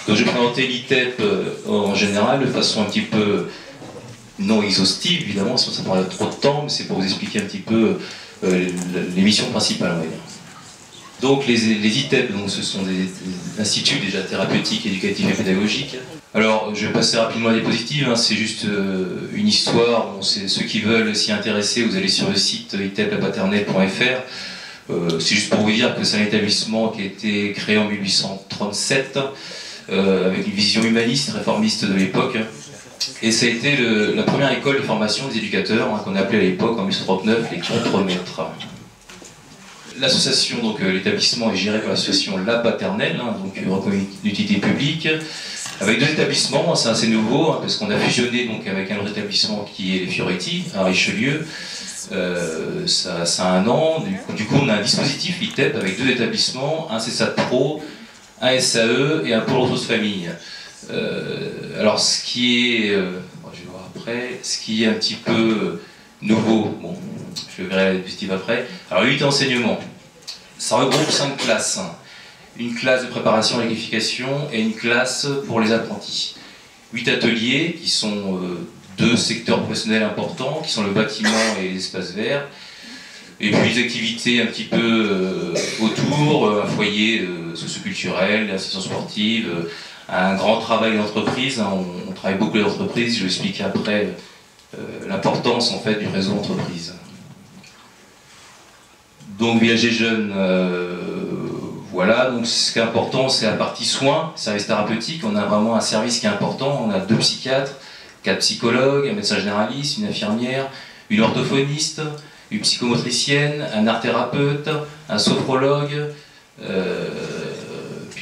Donc je vais présenter l'ITEP en général de façon un petit peu non exhaustive, évidemment, sinon ça prendrait trop de temps, mais c'est pour vous expliquer un petit peu les missions principales, on va dire. Donc les ITEP, donc, ce sont des instituts déjà thérapeutiques, éducatifs et pédagogiques. Alors je vais passer rapidement à la diapositive, hein, c'est juste une histoire, bon, ceux qui veulent s'y intéresser, vous allez sur le site iteplapaternelle.fr. C'est juste pour vous dire que c'est un établissement qui a été créé en 1837 avec une vision humaniste, réformiste de l'époque. Et ça a été la première école de formation des éducateurs, hein, qu'on appelait à l'époque en 1839 les contremaîtres. L'association, donc l'établissement est géré par l'association La Paternelle, hein, donc reconnue d'utilité publique, avec deux établissements, c'est assez nouveau, hein, parce qu'on a fusionné donc, avec un autre établissement qui est les Fioretti, à Richelieu. Ça a 1 an, du coup on a un dispositif ITEP avec deux établissements, un CESAD Pro, un SAE et un pôle ressources famille. Alors ce qui est, je vais voir après, ce qui est un petit peu nouveau, bon, je verrai la diapositive après. Alors l'unité enseignement, ça regroupe 5 classes. Une classe de préparation à la qualification et une classe pour les apprentis. 8 ateliers qui sont 2 secteurs professionnels importants, qui sont le bâtiment et l'espace vert. Et puis des activités un petit peu autour, un foyer socioculturel, l'association sportive, un grand travail d'entreprise. Hein, on travaille beaucoup d'entreprises, je vais expliquer après l'importance en fait du réseau d'entreprise. Donc Viager Jeune, voilà, donc ce qui est important, c'est la partie soins, service thérapeutique. On a vraiment un service qui est important, on a 2 psychiatres, 4 psychologues, un médecin généraliste, une infirmière, une orthophoniste, une psychomotricienne, un art thérapeute, un sophrologue, puis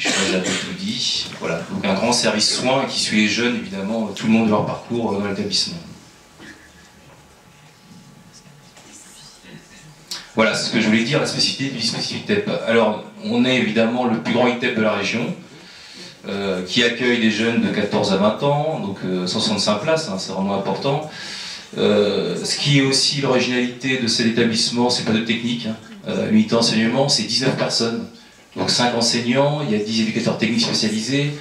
je crois que j'ai un peu tout dit. Voilà, donc un grand service soins qui suit les jeunes, évidemment, tout le monde de leur parcours dans l'établissement. Voilà, c'est ce que je voulais dire, la spécificité du dispositif ITEP. Alors, on est évidemment le plus grand ITEP de la région, qui accueille des jeunes de 14 à 20 ans, donc 165 places, hein, c'est vraiment important. Ce qui est aussi l'originalité de cet établissement, c'est pas de technique. Hein. L'unité enseignement, c'est 19 personnes, donc 5 enseignants, il y a 10 éducateurs techniques spécialisés,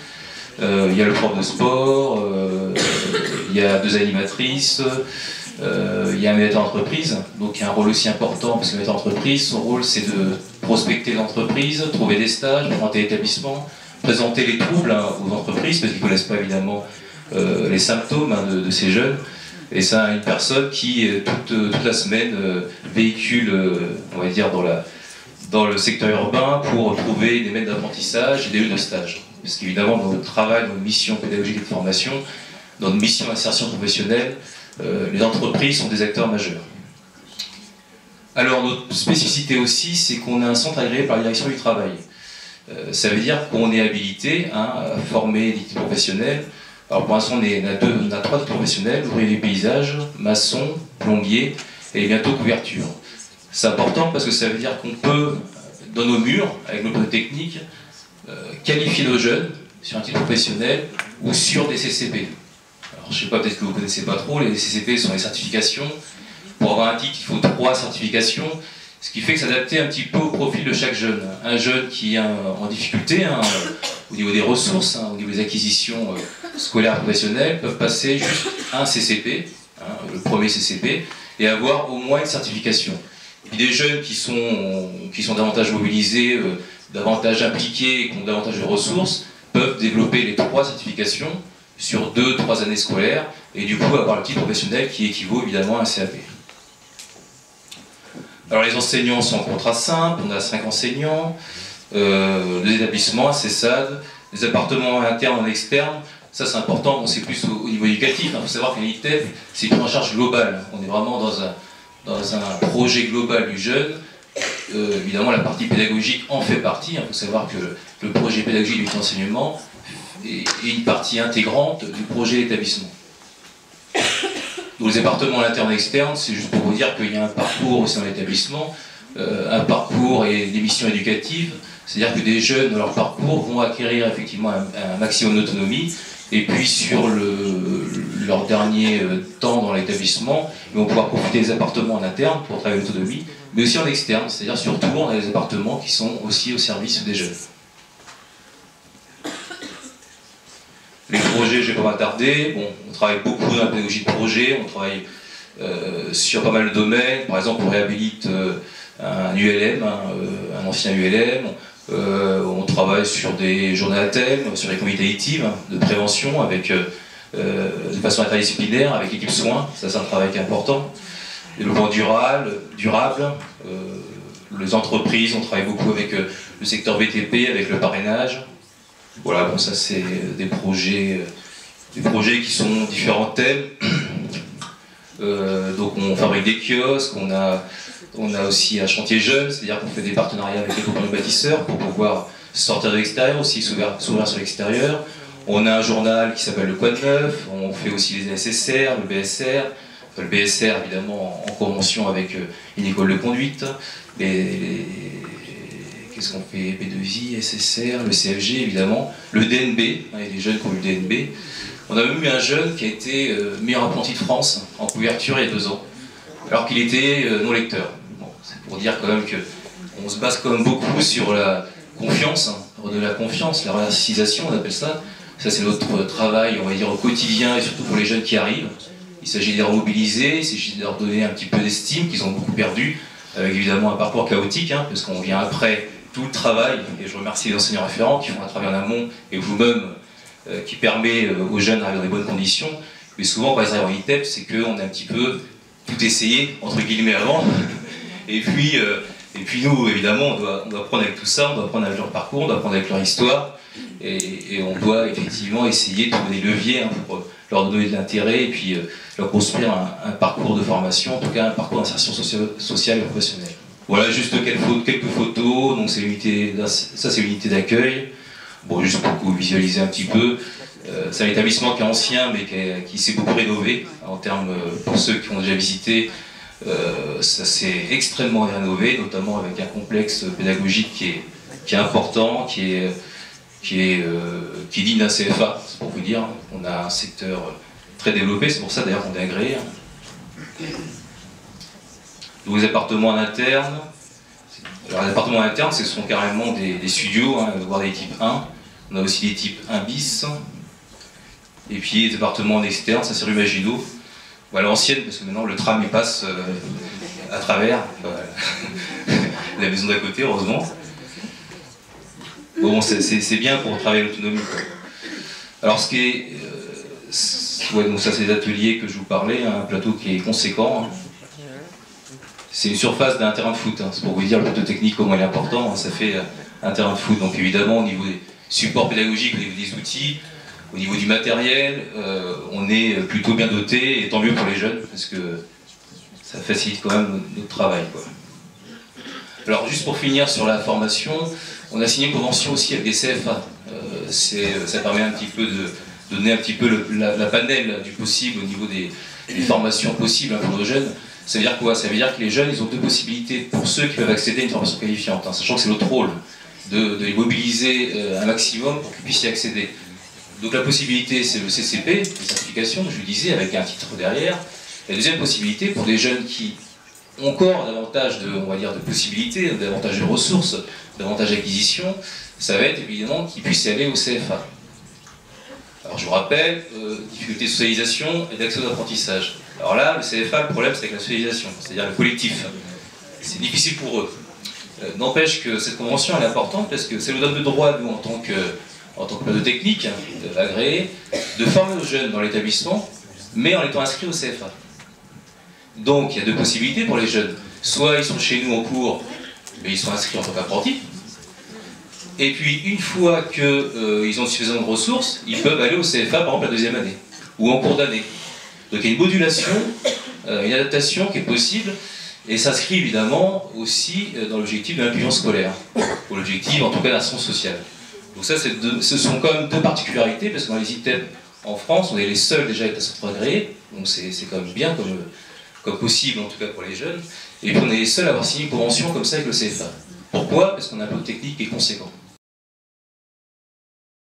il y a le prof de sport, il y a 2 animatrices, il y a un médiateur d'entreprise, donc il y a un rôle aussi important, parce que le médiateur d'entreprise, son rôle c'est de prospecter l'entreprise, trouver des stages, présenter l'établissement, présenter les troubles hein, aux entreprises, parce qu'ils ne connaissent pas évidemment les symptômes hein, de ces jeunes. Et c'est une personne qui, toute la semaine, véhicule, on va dire, dans le secteur urbain pour trouver des maîtres d'apprentissage et des lieux de stage. Parce qu'évidemment, dans notre travail, dans notre mission pédagogique et de formation, dans notre mission d'insertion professionnelle, les entreprises sont des acteurs majeurs. Alors, notre spécificité aussi, c'est qu'on est un centre agréé par la direction du travail. Ça veut dire qu'on est habilité hein, à former des professionnels. Alors pour l'instant, on a 3 professionnels, ouvriers du paysage, maçon, plombier et bientôt couverture. C'est important parce que ça veut dire qu'on peut, dans nos murs, avec nos techniques, qualifier nos jeunes sur un titre professionnel ou sur des CCP. Alors je ne sais pas, peut-être que vous ne connaissez pas trop, les CCP sont les certifications. Pour avoir un titre, il faut 3 certifications. Ce qui fait que s'adapter un petit peu au profil de chaque jeune. Un jeune qui est en difficulté hein, au niveau des ressources, hein, au niveau des acquisitions scolaires professionnelles, peuvent passer juste un CCP, hein, le premier CCP, et avoir au moins une certification. Et des jeunes qui sont davantage mobilisés, davantage impliqués et qui ont davantage de ressources, peuvent développer les 3 certifications sur 2-3 années scolaires, et du coup avoir le titre professionnel qui équivaut évidemment à un CAP. Alors les enseignants sont en contrat simple, on a 5 enseignants, 2 établissements, un CESAD, des appartements internes et externes, ça c'est important, bon, c'est plus au niveau éducatif, il faut savoir qu'un ITEP c'est une prise en charge globale, on est vraiment dans un projet global du jeune, évidemment la partie pédagogique en fait partie, il faut savoir que le projet pédagogique de l'enseignement est une partie intégrante du projet d'établissement. Donc les appartements internes et externes, c'est juste pour vous dire qu'il y a un parcours aussi dans l'établissement, un parcours et des missions éducatives, c'est-à-dire que des jeunes dans leur parcours vont acquérir effectivement un maximum d'autonomie, et puis sur leur dernier temps dans l'établissement, ils vont pouvoir profiter des appartements en interne pour travailler l'autonomie, mais aussi en externe, c'est-à-dire surtout on a des appartements qui sont aussi au service des jeunes. Les projets, je ne vais pas m'attarder. Bon, on travaille beaucoup dans la pédagogie de projet, on travaille sur pas mal de domaines. Par exemple, on réhabilite un ULM, un ancien ULM. On travaille sur des journées à thème, sur les comités additives de prévention, avec, de façon interdisciplinaire, avec l'équipe soins. Ça, c'est un travail qui est important. Développement durable, les entreprises, on travaille beaucoup avec le secteur BTP, avec le parrainage. Voilà, bon, ça c'est des projets qui sont différents thèmes. Donc on fabrique des kiosques, on a aussi un chantier jeune, c'est-à-dire qu'on fait des partenariats avec les compagnies bâtisseurs pour pouvoir sortir de l'extérieur, aussi s'ouvrir sur l'extérieur. On a un journal qui s'appelle le Quoi de Neuf, on fait aussi les SSR, le BSR, enfin, le BSR évidemment en convention avec une école de conduite, qu'est-ce qu'on fait? P2I, SSR, le CFG évidemment, le DNB, il y a des jeunes qui ont eu le DNB. On a même eu un jeune qui a été meilleur apprenti de France en couverture il y a 2 ans, alors qu'il était non lecteur. Bon, c'est pour dire quand même qu'on se base quand même beaucoup sur la confiance, de la confiance, la racisation, on appelle ça. Ça c'est notre travail, on va dire, au quotidien et surtout pour les jeunes qui arrivent. Il s'agit de les remobiliser, il s'agit de leur donner un petit peu d'estime qu'ils ont beaucoup perdu, avec évidemment un parcours chaotique, parce qu'on vient après tout le travail, et je remercie les enseignants référents qui font un travail en amont, et vous-même, qui permet aux jeunes d'arriver dans des bonnes conditions. Mais souvent, quand ils arrivent en ITEP, c'est qu'on a un petit peu tout essayé, entre guillemets, avant. Et puis nous, évidemment, on doit prendre avec tout ça, on doit prendre avec leur parcours, on doit prendre avec leur histoire, et on doit effectivement essayer de trouver des leviers pour leur donner de l'intérêt, et puis leur construire un parcours de formation, en tout cas un parcours d'insertion sociale et professionnelle. Voilà, juste quelques photos. Donc ça c'est l'unité d'accueil. Bon, juste pour que vous visualisez un petit peu. C'est un établissement qui est ancien, mais qui s'est beaucoup rénové. En termes, pour ceux qui ont déjà visité, ça s'est extrêmement rénové, notamment avec un complexe pédagogique qui est important, qui est digne d'un CFA, c'est pour vous dire. On a un secteur très développé, c'est pour ça d'ailleurs qu'on est agréé. Donc les appartements en interne. Alors les appartements en interne, ce sont carrément des studios, voire des types 1. On a aussi des types 1 bis. Et puis les appartements en externe, ça c'est rue Maginot. Ou à l'ancienne, parce que maintenant le tram il passe à travers la maison d'à côté, heureusement. Bon, c'est bien pour travailler l'autonomie. Alors ce qui est... ouais, donc ça c'est des ateliers que je vous parlais, un plateau qui est conséquent. C'est une surface d'un terrain de foot, c'est pour vous dire le plateau technique comment il est important, ça fait un terrain de foot. Donc évidemment au niveau des supports pédagogiques, au niveau des outils, au niveau du matériel, on est plutôt bien doté, et tant mieux pour les jeunes, parce que ça facilite quand même notre travail, quoi. Alors juste pour finir sur la formation, on a signé une convention aussi avec des CFA. Ça permet un petit peu de donner un petit peu la panel du possible au niveau des formations possibles pour nos jeunes. Ça veut dire quoi? Ça veut dire que les jeunes, ils ont 2 possibilités pour ceux qui peuvent accéder à une formation qualifiante, sachant que c'est notre rôle de les mobiliser un maximum pour qu'ils puissent y accéder. Donc la possibilité, c'est le CCP, la certification, je le disais, avec un titre derrière. La deuxième possibilité, pour des jeunes qui ont encore davantage de, on va dire, de possibilités, davantage de ressources, davantage d'acquisitions, ça va être évidemment qu'ils puissent aller au CFA. Alors je vous rappelle, difficulté de socialisation et d'accès aux apprentissages. Alors là, le CFA, le problème c'est avec la socialisation, c'est-à-dire le collectif. C'est difficile pour eux. N'empêche que cette convention elle est importante parce que ça nous donne le droit, nous, en tant que plateau technique, agréé, de former nos jeunes dans l'établissement, mais en étant inscrits au CFA. Donc il y a 2 possibilités pour les jeunes. Soit ils sont chez nous en cours, mais ils sont inscrits en tant qu'apprentis. Et puis une fois qu'ils ont suffisamment de ressources, ils peuvent aller au CFA par exemple la 2e année, ou en cours d'année. Donc il y a une modulation, une adaptation qui est possible, et s'inscrit évidemment aussi dans l'objectif de l'inclusion scolaire, ou l'objectif en tout cas d'insertion sociale. Donc ça, ce sont quand même 2 particularités, parce que dans les ITEP en France, on est les seuls déjà à être à centre agréé, donc c'est quand même bien comme possible en tout cas pour les jeunes, et puis on est les seuls à avoir signé une convention comme ça avec le CFA. Pourquoi? Parce qu'on a un plateau technique qui est conséquent.